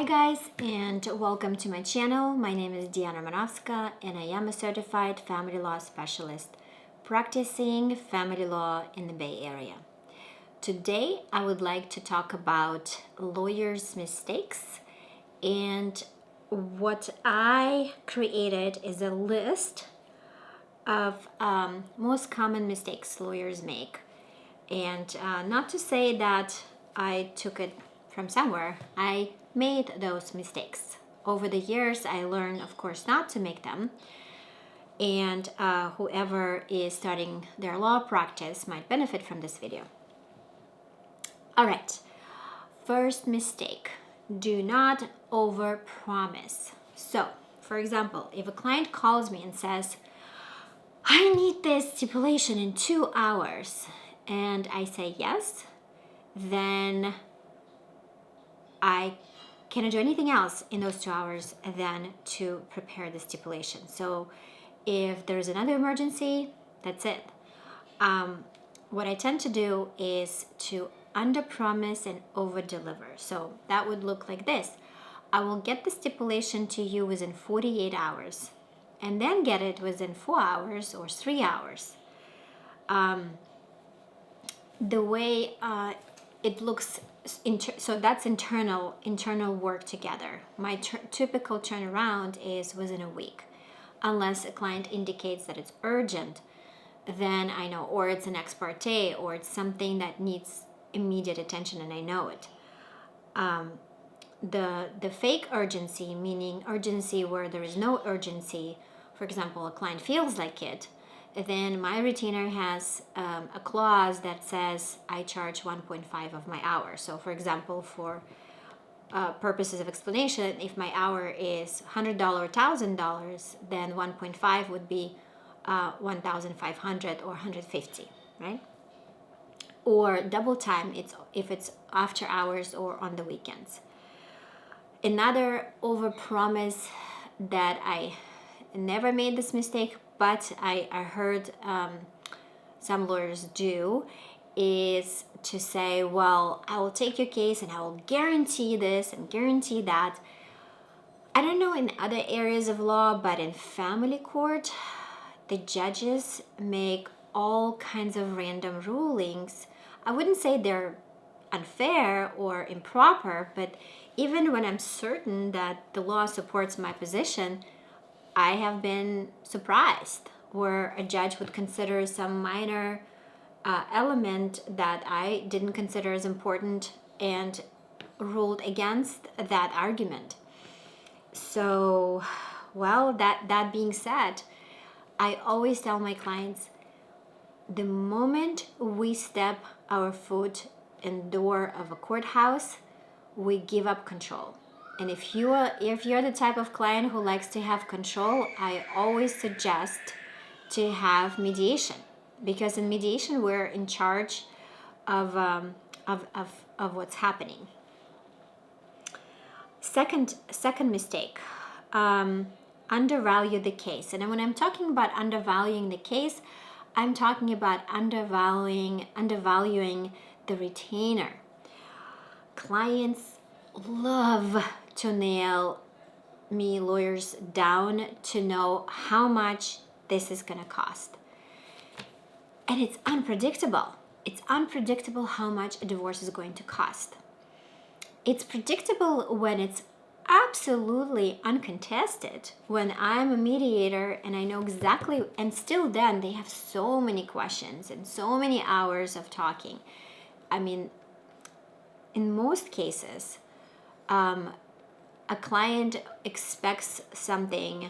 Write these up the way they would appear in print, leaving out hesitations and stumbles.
guys, and welcome to my channel. My name is Diana Romanowska and I am a certified family law specialist practicing family law in the Bay Area. Today I would like to talk about lawyers' mistakes, and what I created is a list of most common mistakes lawyers make. And not to say that I took it from somewhere. I made those mistakes. Over the years, I learned, of course, not to make them. And whoever is starting their law practice might benefit from this video. All right. First mistake. Do not overpromise. So, for example, if a client calls me and says, I need this stipulation in 2 hours, and I say yes, then I cannot do anything else in those 2 hours than to prepare the stipulation. So if there's another emergency, that's it. What I tend to do is to underpromise and overdeliver. So that would look like this. I will get the stipulation to you within 48 hours and then get it within 4 hours or 3 hours. The way it looks, so that's internal work together. My typical turnaround is within a week, unless a client indicates that it's urgent. Then I know, or it's an ex parte, or it's something that needs immediate attention, and I know it. The fake urgency, meaning urgency where there is no urgency. For example, a client feels like it. Then my retainer has a clause that says I charge 1.5 of my hour. So for example, for purposes of explanation, if my hour is $100 or $1,000, then 1.5 would be 1,500 or 150, right? Or double time if it's after hours or on the weekends. Another overpromise that I never made this mistake, but I heard some lawyers do, is to say, well, I will take your case and I will guarantee this and guarantee that. I don't know in other areas of law, but in family court, the judges make all kinds of random rulings. I wouldn't say they're unfair or improper, but even when I'm certain that the law supports my position, I have been surprised where a judge would consider some minor element that I didn't consider as important and ruled against that argument. So, well, that being said, I always tell my clients, the moment we step our foot in the door of a courthouse, we give up control. And if you're the type of client who likes to have control, I always suggest to have mediation, because in mediation we're in charge of what's happening. Second mistake, undervalue the case. And when I'm talking about undervaluing the case, I'm talking about undervaluing the retainer. Clients love to nail me lawyers down to know how much this is going to cost. And it's unpredictable. It's unpredictable how much a divorce is going to cost. It's predictable when it's absolutely uncontested, when I'm a mediator and I know exactly, and still then they have so many questions and so many hours of talking. I mean, in most cases, a client expects something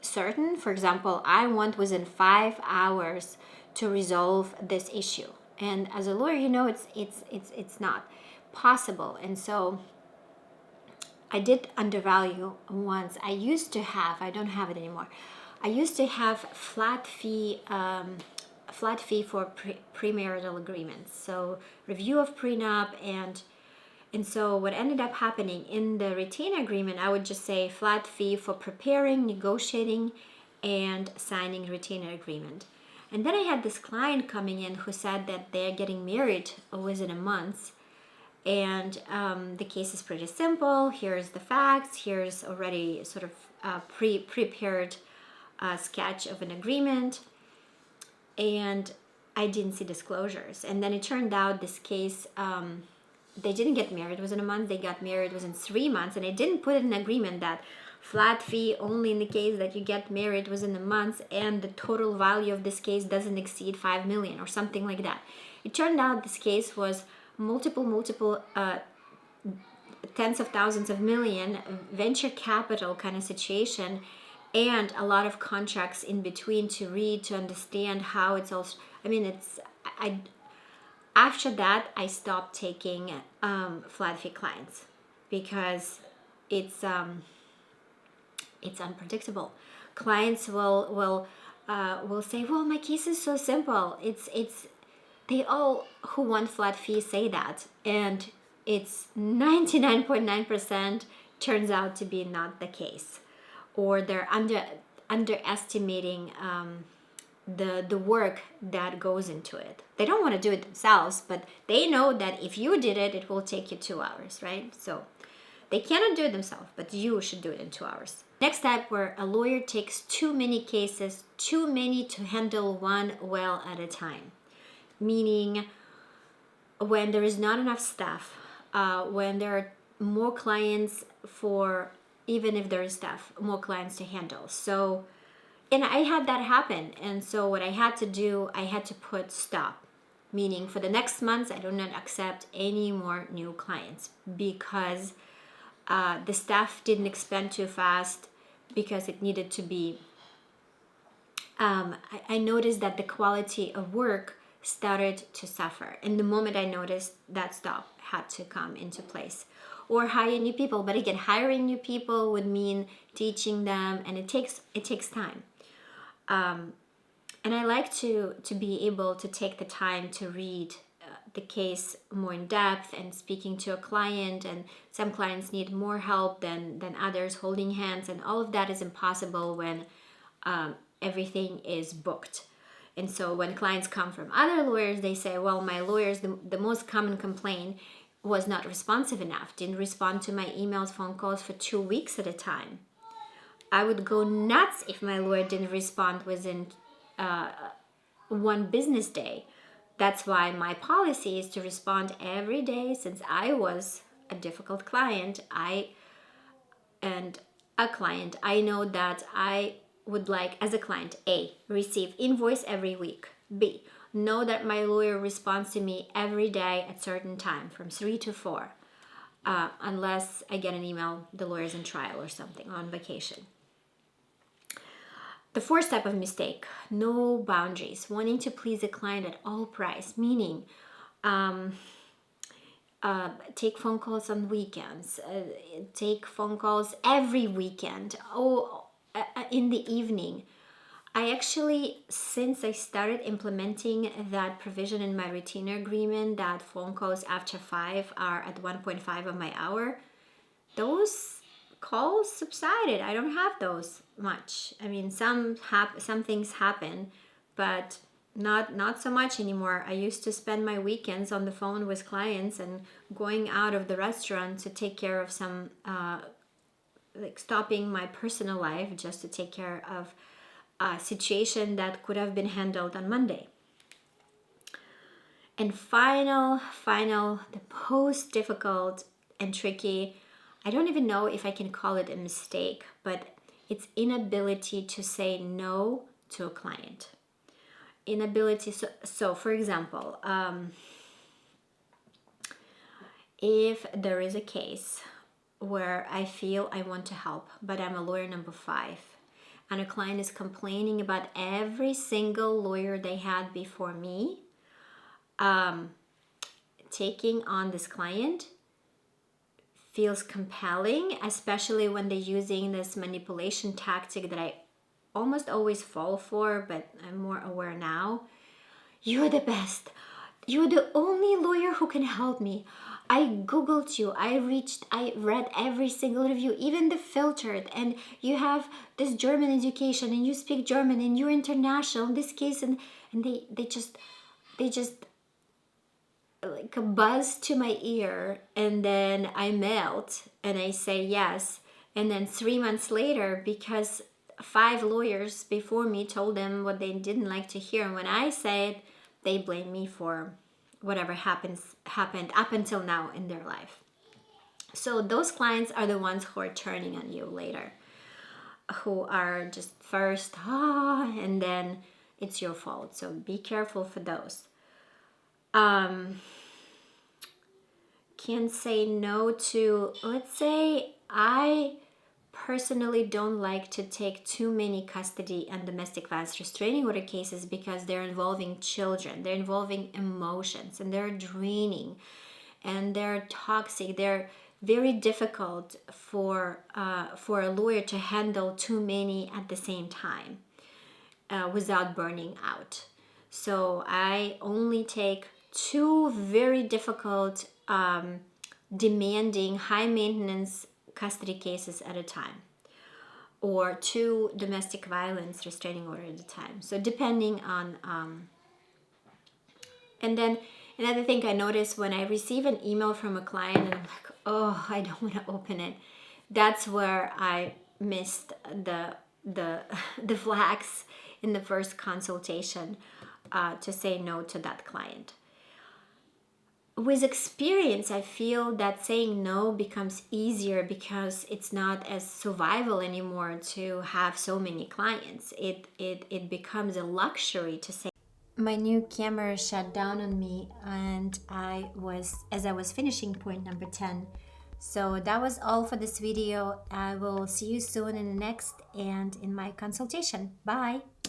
certain. For example, I want within 5 hours to resolve this issue, and as a lawyer, you know it's not possible. And so I did undervalue once. I used to have, I don't have it anymore. I used to have flat fee for premarital agreements. So review of prenup, and so what ended up happening in the retainer agreement, I would just say flat fee for preparing, negotiating, and signing retainer agreement. And then I had this client coming in who said that they're getting married within a month, And the case is pretty simple. Here's the facts. Here's already sort of prepared sketch of an agreement. And I didn't see disclosures. And then it turned out this case, they didn't get married. It was in a month. They got married. It was in 3 months. And I didn't put in an agreement that flat fee only in the case that you get married was in the months, and the total value of this case doesn't exceed 5 million or something like that. It turned out this case was multiple tens of thousands of million venture capital kind of situation, and a lot of contracts in between to read, to understand how it's all. I mean, I after that I stopped taking flat fee clients because it's unpredictable. Clients will say, well, my case is so simple. It's they all who want flat fees say that, and it's 99.9% turns out to be not the case, or they're underestimating the work that goes into it. They don't want to do it themselves, but they know that if you did it, it will take you 2 hours, right? So they cannot do it themselves, but you should do it in 2 hours. Next type, where a lawyer takes too many cases, too many to handle one well at a time. Meaning when there is not enough staff, when there are more clients for, even if there is staff, more clients to handle. So, and I had that happen. And so what I had to do, I had to put stop. Meaning for the next months, I do not accept any more new clients because the staff didn't expand too fast, because it needed to be, I noticed that the quality of work started to suffer. And the moment I noticed, that stop had to come into place. Or hire new people. But again, hiring new people would mean teaching them, and it takes time. And I like to be able to take the time to read the case more in depth, and speaking to a client, and some clients need more help than others, holding hands, and all of that is impossible when everything is booked. And so when clients come from other lawyers, they say, well, my lawyers, the most common complaint was not responsive enough, didn't respond to my emails, phone calls for 2 weeks at a time. I would go nuts if my lawyer didn't respond within 1 business day. That's why my policy is to respond every day, since I was a difficult client. I know that I would like, as a client, A, receive invoice every week. B, know that my lawyer responds to me every day at certain time from 3 to 4. Unless I get an email, the lawyer's in trial or something, on vacation. The 4th type of mistake, no boundaries, wanting to please a client at all price, meaning take phone calls on weekends, take phone calls every weekend, in the evening. I actually, since I started implementing that provision in my retainer agreement, that phone calls after 5 are at 1.5 of my hour, those calls subsided. I don't have those much. I mean, some things happen, but not so much anymore. I used to spend my weekends on the phone with clients and going out of the restaurant to take care of some, like stopping my personal life just to take care of a situation that could have been handled on Monday. And final, the most difficult and tricky, I don't even know if I can call it a mistake, but it's inability to say no to a client. Inability, so for example, if there is a case where I feel I want to help, but I'm a lawyer number 5, and a client is complaining about every single lawyer they had before me, taking on this client feels compelling, especially when they're using this manipulation tactic that I almost always fall for, but I'm more aware now. You're the best. You're the only lawyer who can help me. I Googled you. I read every single review, even the filtered, and you have this German education, and you speak German, and you're international in this case, and they just like a buzz to my ear, and then I melt and I say yes, and then 3 months later, because 5 lawyers before me told them what they didn't like to hear, and when I say it, they blame me for whatever happened up until now in their life. So those clients are the ones who are turning on you later, who are just first and then it's your fault. So be careful for those. Can say no to, let's say, I personally don't like to take too many custody and domestic violence restraining order cases because they're involving children, they're involving emotions, and they're draining, and they're toxic. They're very difficult for a lawyer to handle too many at the same time without burning out. So I only take 2 very difficult, demanding, high maintenance custody cases at a time, or 2 domestic violence restraining order at a time. So depending on, and then another thing I notice when I receive an email from a client and I'm like, oh, I don't want to open it. That's where I missed the flags in the first consultation to say no to that client. With experience, I feel that saying no becomes easier because it's not as survival anymore to have so many clients. It becomes a luxury to say. My new camera shut down on me, and as I was finishing point number 10. So that was all for this video. I will see you soon in the next and in my consultation. Bye.